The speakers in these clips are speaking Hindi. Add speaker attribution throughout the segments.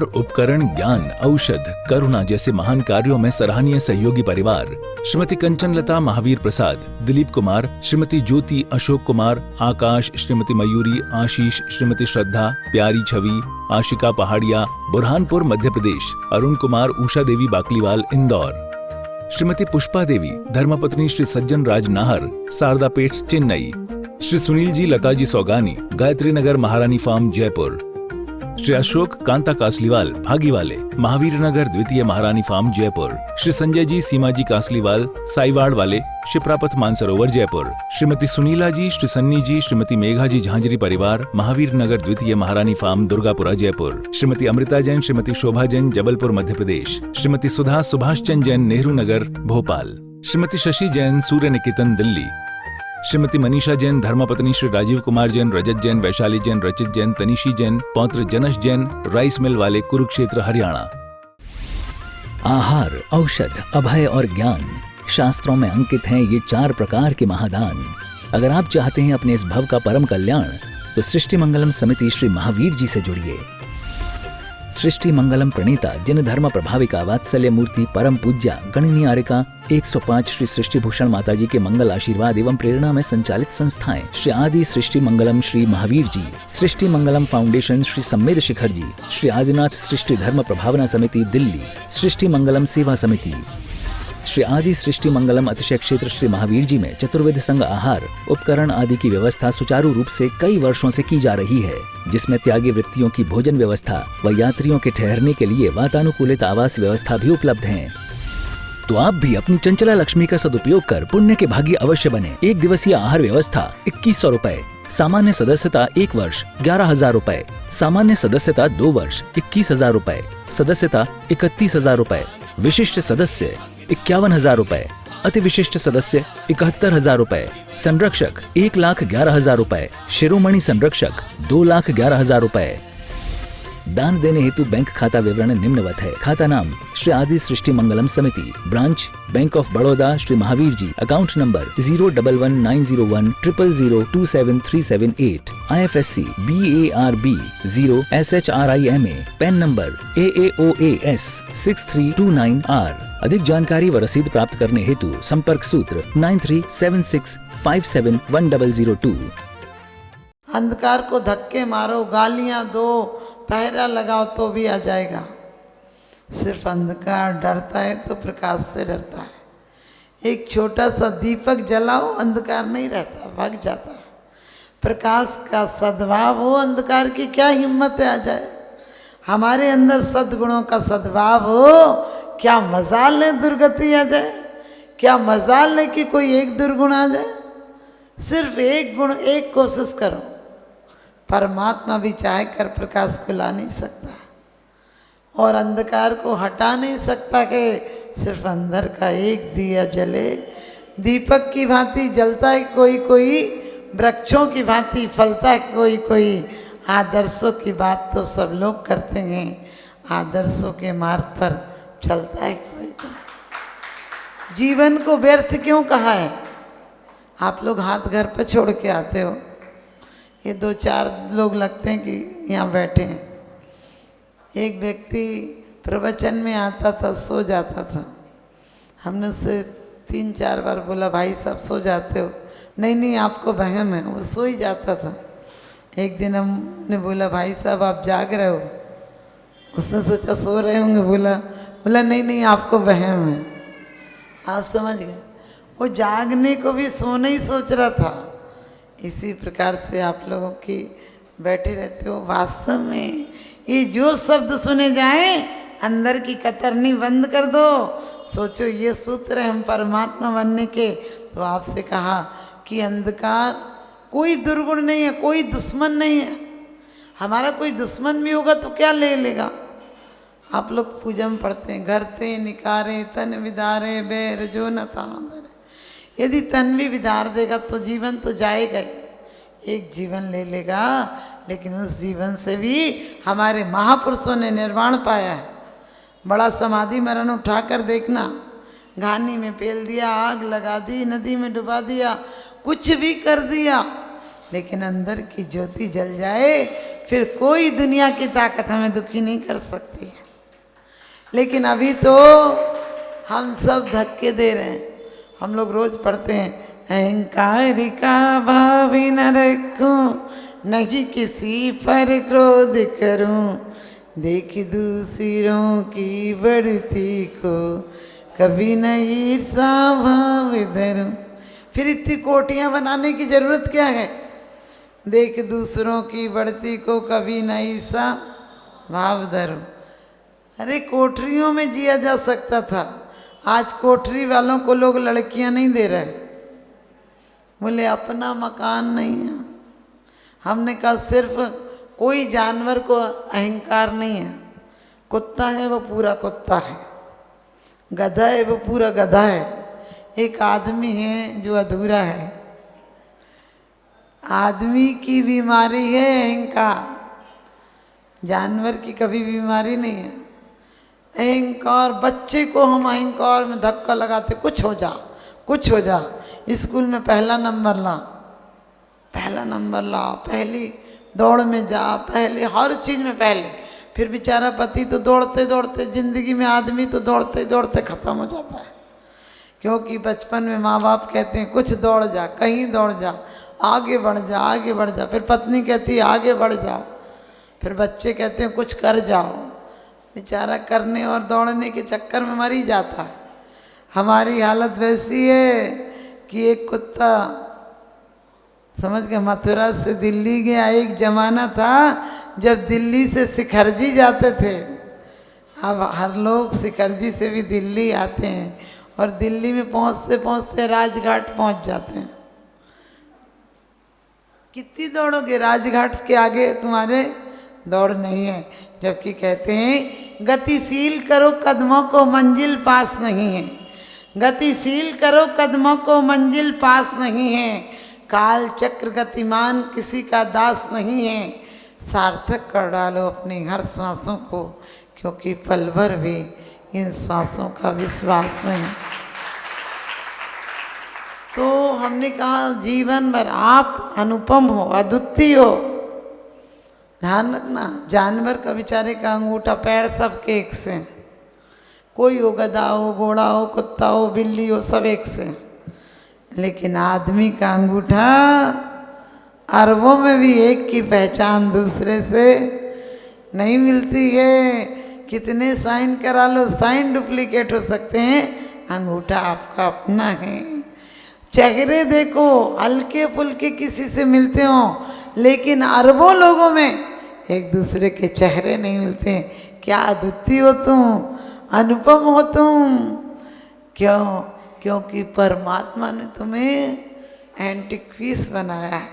Speaker 1: उपकरण, ज्ञान, औषध, करुणा जैसे महान कार्यों में सराहनीय सहयोगी परिवार श्रीमती कंचन लता महावीर प्रसाद, दिलीप कुमार, श्रीमती ज्योति अशोक कुमार, आकाश, श्रीमती मयूरी, आशीष, श्रीमती श्रद्धा, प्यारी छवि, आशिका पहाड़िया, बुरहानपुर मध्य प्रदेश, अरुण कुमार, उषा देवी बाकलीवाल इंदौर, श्रीमती पुष्पा देवी, धर्मपत्नी श्री सज्जन राज नाहर, शारदापेट चेन्नई, श्री सुनील जी लताजी सौगानी, गायत्री नगर महारानी फार्म जयपुर, श्री अशोक कांता कासलीवाल भागीवाले, महावीर नगर द्वितीय महारानी फार्म जयपुर, श्री संजय जी सीमा जी कासलीवाल साईवाड़ वाले, शिप्रापथ मानसरोवर जयपुर, श्रीमती सुनीला जी, श्री सन्नी जी, श्रीमती मेघा जी झांझरी परिवार, महावीर नगर द्वितीय महारानी फार्म दुर्गापुरा जयपुर, श्रीमती अमृता जैन, श्रीमती शोभा जैन जबलपुर मध्य प्रदेश, श्रीमती सुधा सुभाष चंद जैन नेहरू नगर भोपाल, श्रीमती शशि जैन सूर्य निकेतन दिल्ली, श्रीमती मनीषा जैन, धर्मपत्नी श्री राजीव कुमार जैन, रजत जैन, वैशाली जैन, रचित जैन, तनिशी जैन, पौत्र जनश जैन, राइस मिल वाले, कुरुक्षेत्र हरियाणा। आहार, औषध, अभय और ज्ञान शास्त्रों में अंकित हैं ये 4 प्रकार के महादान। अगर आप चाहते हैं अपने इस भव का परम कल्याण, तो सृष्टि मंगलम समिति श्री महावीर जी से जुड़िए। सृष्टि मंगलम प्रणीता जिन धर्म प्रभाविका वात्सल्य मूर्ति परम पूज्या गणनीय आर्यका 105 श्री सृष्टि भूषण माता जी के मंगल आशीर्वाद एवं प्रेरणा में संचालित संस्थाएं श्री आदि सृष्टि मंगलम श्री महावीर जी, सृष्टि मंगलम फाउंडेशन श्री सम्मेद शिखर जी, श्री आदिनाथ सृष्टि धर्म प्रभावना समिति दिल्ली, सृष्टि मंगलम सेवा समिति, श्री आदि सृष्टि मंगलम अतिशय क्षेत्र श्री महावीर जी में चतुर्वेद संघ आहार उपकरण आदि की व्यवस्था सुचारू रूप से कई वर्षों से की जा रही है, जिसमें त्यागी वृत्तियों की भोजन व्यवस्था व यात्रियों के ठहरने के लिए वातानुकूलित आवास व्यवस्था भी उपलब्ध है। तो आप भी अपनी चंचला लक्ष्मी का सदुपयोग कर पुण्य के भागी अवश्य बने। 1 दिवसीय आहार व्यवस्था 2100 रुपए, सामान्य सदस्यता 1 वर्ष 11,000 रुपए, सामान्य सदस्यता 2 वर्ष 21,000 रुपए, सदस्यता 31,000 रुपए, विशिष्ट सदस्य 51,000 रुपए, अति विशिष्ट सदस्य 71,000 रुपए, संरक्षक 1,11,000 रुपए, शिरोमणि संरक्षक 2,11,000 रुपए। दान देने हेतु बैंक खाता विवरण निम्नवत है। खाता नाम श्री आदि Srishti Mangalam Samiti, branch bank of Baroda Shri Mahavir ji, account number 0119010027378, IFSC BARB 0SHRIMA, PAN number AAOAS 6329R। अधिक जानकारी व रसीद प्राप्त करने हेतु संपर्क सूत्र 9376571002।
Speaker 2: अंधकार को धक्के मारो, गालियां दो, पहरा लगाओ तो भी आ जाएगा। सिर्फ अंधकार डरता है तो प्रकाश से डरता है। एक छोटा सा दीपक जलाओ, अंधकार नहीं रहता, भाग जाता है। प्रकाश का सद्भाव हो, अंधकार की क्या हिम्मत है आ जाए। हमारे अंदर सद्गुणों का सद्भाव हो, क्या मजाल है दुर्गति आ जाए, क्या मजाल है कि कोई एक दुर्गुण आ जाए। सिर्फ एक गुण, एक कोशिश करो। परमात्मा भी चाहे कर प्रकाश को ला नहीं सकता और अंधकार को हटा नहीं सकता कि सिर्फ अंदर का एक दिया जले। दीपक की भांति जलता है कोई कोई, वृक्षों की भांति फलता है कोई कोई। आदर्शों की बात तो सब लोग करते हैं, आदर्शों के मार्ग पर चलता है कोई कोई। जीवन को व्यर्थ क्यों कहा है? आप लोग हाथ घर पर छोड़ के आते हो, ये 2-4 लोग लगते हैं कि यहाँ बैठे हैं। एक व्यक्ति प्रवचन में आता था, सो जाता था। हमने उससे 3-4 बार बोला, भाई साहब सो जाते हो? नहीं नहीं, आपको वहम है। वो सो ही जाता था। एक दिन हमने बोला, भाई साहब आप जाग रहे हो? उसने सोचा सो रहे होंगे, बोला नहीं नहीं, आपको वहम है। आप समझ गए, वो जागने को भी सोने ही सोच रहा था। इसी प्रकार से आप लोगों की बैठे रहते हो। वास्तव में ये जो शब्द सुने जाए, अंदर की कतरनी बंद कर दो। सोचो ये सूत्र है हम परमात्मा बनने के। तो आपसे कहा कि अंधकार कोई दुर्गुण नहीं है, कोई दुश्मन नहीं है। हमारा कोई दुश्मन भी होगा तो क्या ले लेगा। आप लोग पूजा में पढ़ते हैं, घरते निकारे तन विदारे बैर जो न तांदर। यदि तन भी विदार देगा तो जीवन तो जाएगा ही, एक जीवन ले लेगा। लेकिन उस जीवन से भी हमारे महापुरुषों ने निर्वाण पाया है। बड़ा समाधि मरण उठाकर देखना, घानी में पेल दिया, आग लगा दी, नदी में डुबा दिया, कुछ भी कर दिया, लेकिन अंदर की ज्योति जल जाए फिर कोई दुनिया की ताकत हमें दुखी नहीं कर सकती। लेकिन अभी तो हम सब धक्के दे रहे हैं। हम लोग रोज पढ़ते हैं, अहंकार का भाव न रखूं, नहीं किसी पर क्रोध करूं, देख दूसरों की बढ़ती को कभी न ईर्षा भाव धरूं। फिर इतनी कोटियां बनाने की जरूरत क्या है? देख दूसरों की बढ़ती को कभी न ईर्षा भाव धरूं। अरे कोठरियों में जिया जा सकता था, आज कोठरी वालों को लोग लड़कियां नहीं दे रहे, बोले अपना मकान नहीं है। हमने कहा सिर्फ कोई जानवर को अहंकार नहीं है, कुत्ता है वो पूरा कुत्ता है, गधा है वो पूरा गधा है, एक आदमी है जो अधूरा है। आदमी की बीमारी है अहंकार, जानवर की कभी बीमारी नहीं है अहंकार। बच्चे को हम अहंकार में धक्का लगाते, कुछ हो जा कुछ हो जा, स्कूल में पहला नंबर ला, पहला नंबर ला, पहली दौड़ में जा, पहले हर चीज़ में पहले। फिर बेचारा पति तो दौड़ते दौड़ते, जिंदगी में आदमी तो दौड़ते दौड़ते ख़त्म हो जाता है। क्योंकि बचपन में माँ बाप कहते हैं कुछ दौड़ जा, कहीं दौड़ जा, आगे बढ़ जा, आगे बढ़ जा। फिर पत्नी कहती है आगे बढ़ जाओ, फिर बच्चे कहते हैं कुछ कर जाओ। बेचारा करने और दौड़ने के चक्कर में मर ही जाता है। हमारी हालत वैसी है कि एक कुत्ता समझ के मथुरा से दिल्ली गया। एक जमाना था जब दिल्ली से शिखरजी जाते थे, अब हर लोग शिखरजी से भी दिल्ली आते हैं और दिल्ली में पहुंचते पहुंचते राजघाट पहुंच जाते हैं। कितनी दौड़ोगे, राजघाट के आगे तुम्हारे दौड़ नहीं है। जबकि कहते हैं गतिशील करो कदमों को मंजिल पास नहीं है, गतिशील करो कदमों को मंजिल पास नहीं है, काल चक्र गतिमान किसी का दास नहीं है, सार्थक कर डालो अपनी हर सांसों को, क्योंकि पल भर भी इन सांसों का विश्वास नहीं। तो हमने कहा जीवन भर आप अनुपम हो, अद्वितीय हो। ध्यान रखना, जानवर का बेचारे का अंगूठा पैर सबके एक से, कोई हो गधा हो, घोड़ा हो, कुत्ता हो, बिल्ली हो, सब एक से। लेकिन आदमी का अंगूठा अरबों में भी एक की पहचान दूसरे से नहीं मिलती है। कितने साइन करा लो, साइन डुप्लीकेट हो सकते हैं, अंगूठा आपका अपना है। चेहरे देखो हल्के फुल्के किसी से मिलते हो, लेकिन अरबों लोगों में एक दूसरे के चेहरे नहीं मिलते हैं। क्या अद्वितीय हो तुम, अनुपम हो तुम। क्यों? क्योंकि परमात्मा ने तुम्हें एंटीक पीस बनाया है,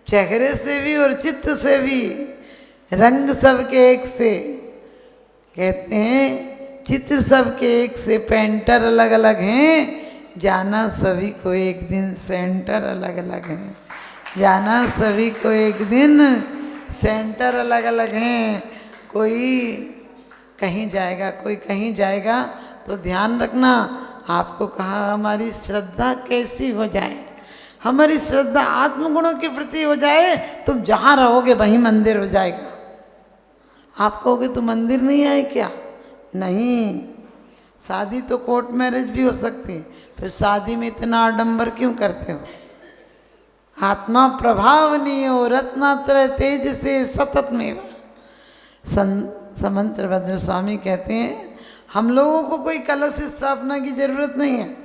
Speaker 2: चेहरे से भी और चित्त से भी। रंग सबके एक से, कहते हैं चित्र सबके एक से, पेंटर अलग अलग हैं, जाना सभी को एक दिन सेंटर अलग अलग हैं, जाना सभी को एक दिन सेंटर अलग अलग हैं। कोई कहीं जाएगा, कोई कहीं जाएगा। तो ध्यान रखना, आपको कहा हमारी श्रद्धा कैसी हो जाए, हमारी श्रद्धा आत्मगुणों के प्रति हो जाए, तुम जहाँ रहोगे वहीं मंदिर हो जाएगा। आप कहोगे तो मंदिर नहीं है क्या? नहीं, शादी तो कोर्ट मैरिज भी हो सकती है, फिर शादी में इतना आडंबर क्यों करते हो? आत्मा प्रभावनीय हो, रत्नात्रय तेज से सतत में। समंत्र भद्र स्वामी कहते हैं हम लोगों को कोई कलश स्थापना की जरूरत नहीं है,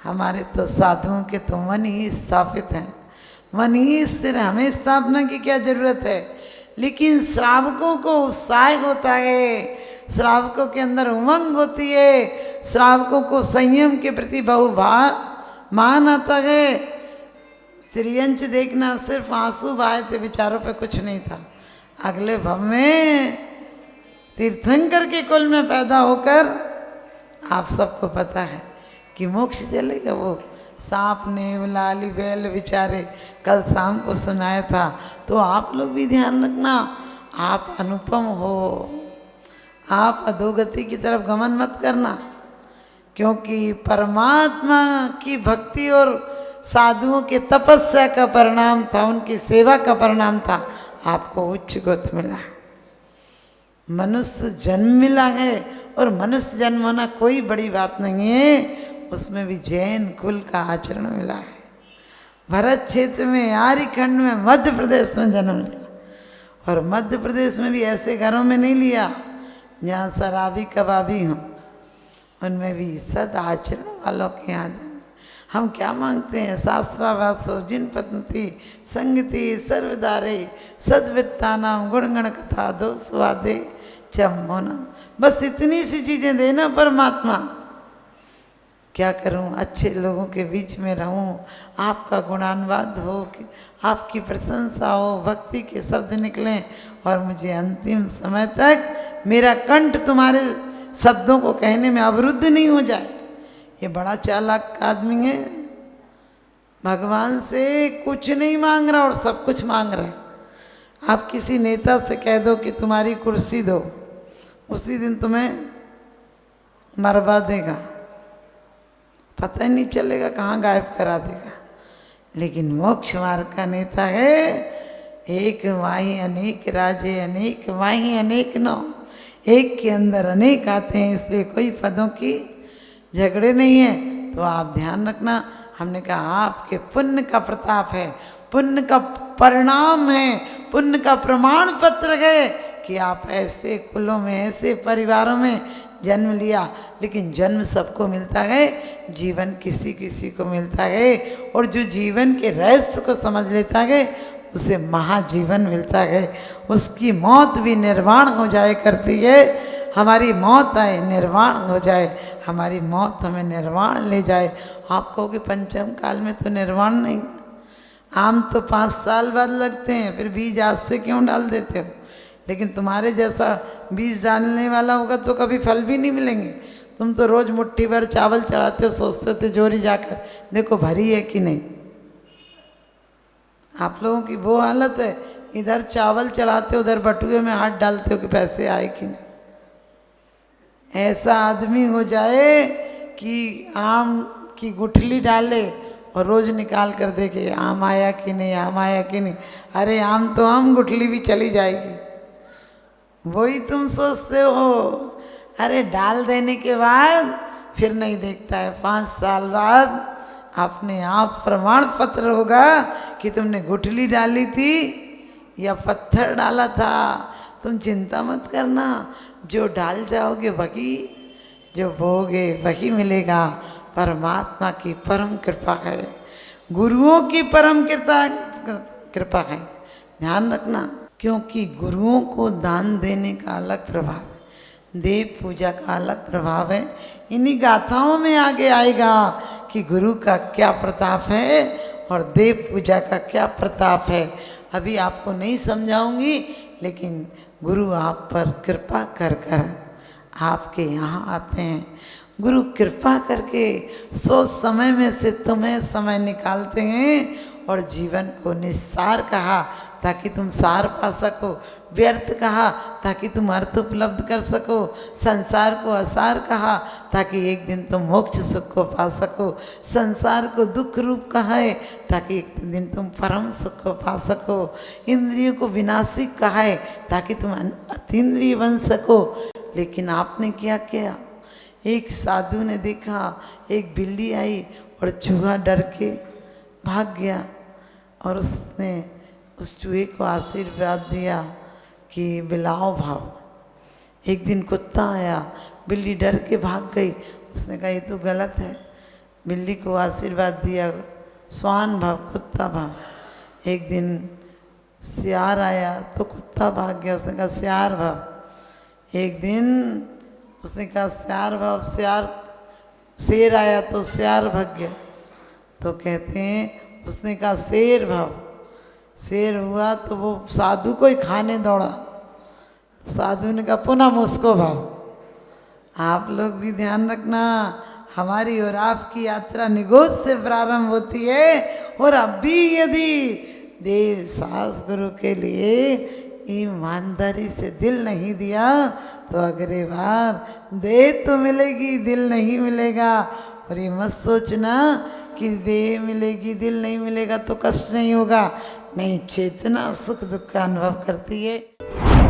Speaker 2: हमारे तो साधुओं के तो मन ही स्थापित हैं, मन ही स्थिर है, हमें स्थापना की क्या जरूरत है। लेकिन श्रावकों को उत्साह होता है, श्रावकों के अंदर उमंग होती है, श्रावकों को संयम के प्रति मान आता है। त्रियंच देखना, सिर्फ आंसू बहाए थे, विचारों पे कुछ नहीं था। अगले भव में तीर्थंकर के कुल में पैदा होकर आप सबको पता है कि मोक्ष चलेगा। वो सांप ने लाली बैल बेचारे कल शाम को सुनाया था। तो आप लोग भी ध्यान रखना, आप अनुपम हो, आप अधोगति की तरफ गमन मत करना, क्योंकि परमात्मा की भक्ति और साधुओं के तपस्या का परिणाम था, उनकी सेवा का परिणाम था आपको उच्च गति मिला है। मनुष्य जन्म मिला है और मनुष्य जन्म होना कोई बड़ी बात नहीं है, उसमें भी जैन कुल का आचरण मिला है। भरत क्षेत्र में, आर्यखंड में, मध्य प्रदेश में जन्म लिया। और मध्य प्रदेश में भी ऐसे घरों में नहीं लिया जहाँ शराबी कबाबी हों, उनमें भी सद आचरण वालों के यहाँ जन्म। हम क्या मांगते हैं? शास्त्रावासो जिन पतंती संगति सर्वदारे सद्वृत्तानाम गुणगण कथा दोषवादे चमोनम। बस इतनी सी चीज़ें देना परमात्मा। क्या करूं? अच्छे लोगों के बीच में रहूं, आपका गुणानुवाद हो, आपकी प्रशंसा हो, भक्ति के शब्द निकलें और मुझे अंतिम समय तक मेरा कंठ तुम्हारे शब्दों को कहने में अवरुद्ध नहीं हो जाए। ये बड़ा चालाक आदमी है, भगवान से कुछ नहीं मांग रहा और सब कुछ मांग रहा है। आप किसी नेता से कह दो कि तुम्हारी कुर्सी दो, उसी दिन तुम्हें मरवा देगा, पता ही नहीं चलेगा कहाँ गायब करा देगा। लेकिन मोक्ष मार्ग का नेता है, एक माही अनेक राजे, अनेक माही अनेक नौ, एक के अंदर अनेक आते हैं, इसलिए कोई पदों की झगड़े नहीं है। तो आप ध्यान रखना, हमने कहा आपके पुण्य का प्रताप है, पुण्य का परिणाम है, पुण्य का प्रमाण पत्र है कि आप ऐसे कुलों में, ऐसे परिवारों में जन्म लिया। लेकिन जन्म सबको मिलता है, जीवन किसी किसी को मिलता है, और जो जीवन के रहस्य को समझ लेता है उसे महाजीवन मिलता है। उसकी मौत भी निर्वाण हो जाए करती है। हमारी मौत आए निर्वाण हो जाए, हमारी मौत हमें निर्वाण ले जाए। आप कहोगे पंचम काल में तो निर्वाण नहीं, आम तो 5 साल बाद लगते हैं, फिर बीज आज से क्यों डाल देते हो? लेकिन तुम्हारे जैसा बीज डालने वाला होगा तो कभी फल भी नहीं मिलेंगे। तुम तो रोज मुट्ठी भर चावल चढ़ाते हो, सोचते हो तिजोरी जाकर देखो भरी है कि नहीं। आप लोगों की वो हालत है, इधर चावल चढ़ाते हो, उधर बटुए में हाथ डालते हो कि पैसे आए कि नहीं। ऐसा आदमी हो जाए कि आम की गुठली डाले और रोज निकाल कर देखे आम आया कि नहीं, आम आया कि नहीं। अरे आम तो आम, गुठली भी चली जाएगी। वही तुम सोचते हो। अरे डाल देने के बाद फिर नहीं देखता है, 5 साल बाद अपने आप प्रमाण पत्र होगा कि तुमने गुठली डाली थी या पत्थर डाला था। तुम चिंता मत करना, जो डाल जाओगे वही, जो बोगे वही मिलेगा। परमात्मा की परम कृपा है, गुरुओं की परम कृपा है। ध्यान रखना, क्योंकि गुरुओं को दान देने का अलग प्रभाव है, देव पूजा का अलग प्रभाव है। इन्हीं गाथाओं में आगे आएगा कि गुरु का क्या प्रताप है और देव पूजा का क्या प्रताप है। अभी आपको नहीं समझाऊंगी, लेकिन गुरु आप पर कृपा कर कर आपके यहाँ आते हैं। गुरु कृपा करके सोच समय में से तुम्हें समय निकालते हैं और जीवन को निस्सार कहा ताकि तुम सार पा सको, व्यर्थ कहा ताकि तुम अर्थ उपलब्ध कर सको, संसार को असार कहा ताकि एक दिन तुम मोक्ष सुख को पा सको, संसार को दुख रूप कहा है ताकि एक दिन तुम परम सुख को पा सको, इंद्रियों को विनाशिक कहा है ताकि तुम अतीन्द्रिय बन सको। लेकिन आपने क्या किया? एक साधु ने देखा एक बिल्ली आई और चूहा डर के भाग गया और उसने उस चूहे को आशीर्वाद दिया कि बिलाओ भाव। एक दिन कुत्ता आया, बिल्ली डर के भाग गई, उसने कहा ये तो गलत है, बिल्ली को आशीर्वाद दिया स्वान भाव, कुत्ता भाव। एक दिन सियार आया तो कुत्ता भाग गया, उसने कहा सियार भाव। एक दिन उसने कहा सियार भाव, शेर आया तो सियार भाग गया। तो कहते हैं उसने कहा शेर भाव, शेर हुआ तो वो साधु को ही खाने दौड़ा, तो साधु ने कहा पुनः मुझको भाव। आप लोग भी ध्यान रखना, हमारी और आपकी यात्रा निगोद से प्रारंभ होती है, और अब भी यदि देव सास गुरु के लिए ईमानदारी से दिल नहीं दिया तो अगले बार दे तो मिलेगी, दिल नहीं मिलेगा। और ये मत सोचना कि देह मिलेगी, दिल नहीं मिलेगा तो कष्ट नहीं होगा। नहीं, चेतना सुख दुख का अनुभव करती है।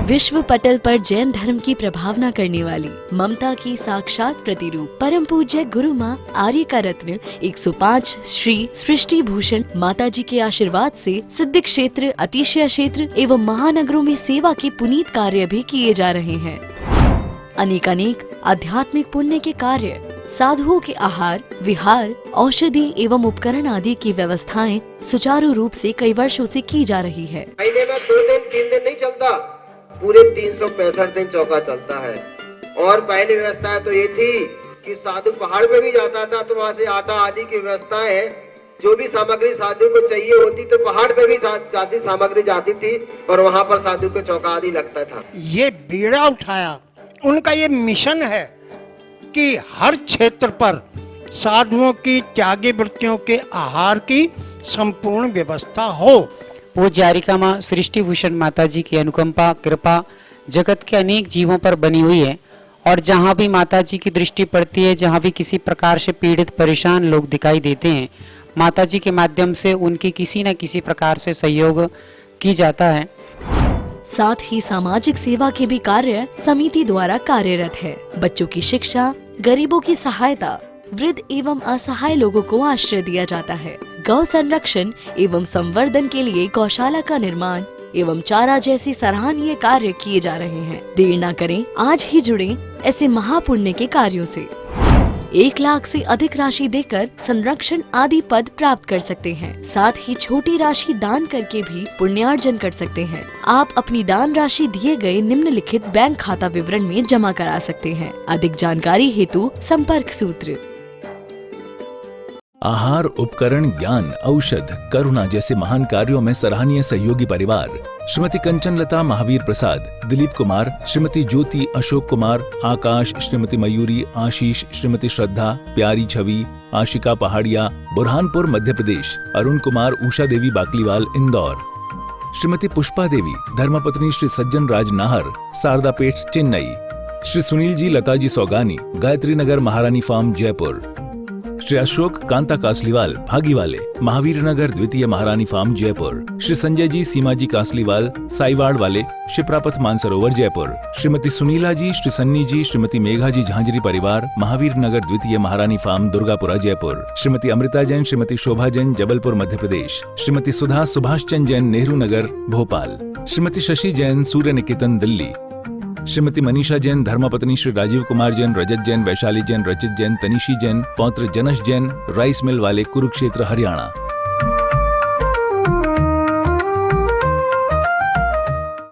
Speaker 3: विश्व पटल पर जैन धर्म की प्रभावना करने वाली ममता की साक्षात प्रतिरूप परम पूज्य गुरु माँ आर्य का रत्न 105 श्री सृष्टि भूषण माता जी के आशीर्वाद से सिद्ध क्षेत्र, अतिशय क्षेत्र एवं महानगरों में सेवा के पुनीत कार्य भी किए जा रहे हैं। अनेकानेक आध्यात्मिक पुण्य के कार्य, साधुओं के आहार, विहार, औषधि एवं उपकरण आदि की व्यवस्थाएं सुचारू रूप से कई वर्षों से की जा रही है।
Speaker 4: महीने में 2 दिन 3 दिन नहीं चलता, पूरे 365 दिन चौका चलता है। और पहली व्यवस्था तो ये थी कि साधु पहाड़ पे भी जाता था तो वहाँ से आटा आदि की व्यवस्था है, जो भी सामग्री साधु को चाहिए होती तो पहाड़ पे भी जाती सामग्री जाती थी और वहाँ पर साधु को चौका आदि लगता था।
Speaker 5: ये बीड़ा उठाया, उनका ये मिशन है कि हर क्षेत्र पर साधुओं की त्यागी वृत्तियों के आहार की संपूर्ण व्यवस्था हो।
Speaker 6: पूज्य आर्यिका माँ सृष्टि भूषण माता जी की अनुकंपा कृपा जगत के अनेक जीवों पर बनी हुई है और जहाँ भी माता जी की दृष्टि पड़ती है, जहाँ भी किसी प्रकार से पीड़ित परेशान लोग दिखाई देते हैं, माता जी के माध्यम से उनकी किसी न किसी प्रकार से सहयोग की जाता है।
Speaker 3: साथ ही सामाजिक सेवा के भी कार्य समिति द्वारा कार्यरत है। बच्चों की शिक्षा, गरीबों की सहायता, वृद्ध एवं असहाय लोगों को आश्रय दिया जाता है। गौ संरक्षण एवं संवर्धन के लिए गौशाला का निर्माण एवं चारा जैसे सराहनीय कार्य किए जा रहे हैं। देर न करें, आज ही जुड़ें ऐसे महापुण्य के कार्यों से। 1 लाख से अधिक राशि देकर संरक्षण आदि पद प्राप्त कर सकते हैं। साथ ही छोटी राशि दान करके भी पुण्यार्जन कर सकते हैं। आप अपनी दान राशि दिए गए निम्नलिखित बैंक खाता विवरण में जमा करा सकते हैं। अधिक जानकारी हेतु संपर्क सूत्र।
Speaker 1: आहार, उपकरण, ज्ञान, औषध, करुणा जैसे महान कार्यों में सराहनीय सहयोगी परिवार श्रीमती कंचन लता महावीर प्रसाद, दिलीप कुमार, श्रीमती ज्योति अशोक कुमार, आकाश, श्रीमती मयूरी, आशीष, श्रीमती श्रद्धा, प्यारी छवि, आशिका पहाड़िया, बुरहानपुर मध्य प्रदेश, अरुण कुमार, उषा देवी बाकलीवाल इंदौर, श्रीमती पुष्पा देवी, धर्मपत्नी श्री सज्जन राज नाहर, शारदापेट चेन्नई, श्री सुनील जी लता जी सौगानी, गायत्री नगर महारानी फार्म जयपुर, श्री अशोक कांता कासलीवाल भागीवाले, महावीर नगर द्वितीय महारानी फार्म जयपुर, श्री संजय जी सीमा जी कासलीवाल साईवाड़ वाले, शिप्रापथ मानसरोवर जयपुर, श्रीमती सुनीला जी, श्री सन्नी जी, श्रीमती मेघा जी झांझरी परिवार, महावीर नगर द्वितीय महारानी फार्म दुर्गापुरा जयपुर, श्रीमती अमृता जैन, श्रीमती शोभा जैन जबलपुर मध्य प्रदेश, श्रीमती सुधा सुभाष चंद जैन नेहरू नगर भोपाल, श्रीमती शशि जैन सूर्य निकेतन दिल्ली, श्रीमती मनीषा जैन, धर्मपत्नी श्री राजीव कुमार जैन, रजत जैन, वैशाली जैन, रचित जैन, तनिशी जैन, पौत्र जनश जैन, राइस मिल वाले, कुरुक्षेत्र हरियाणा।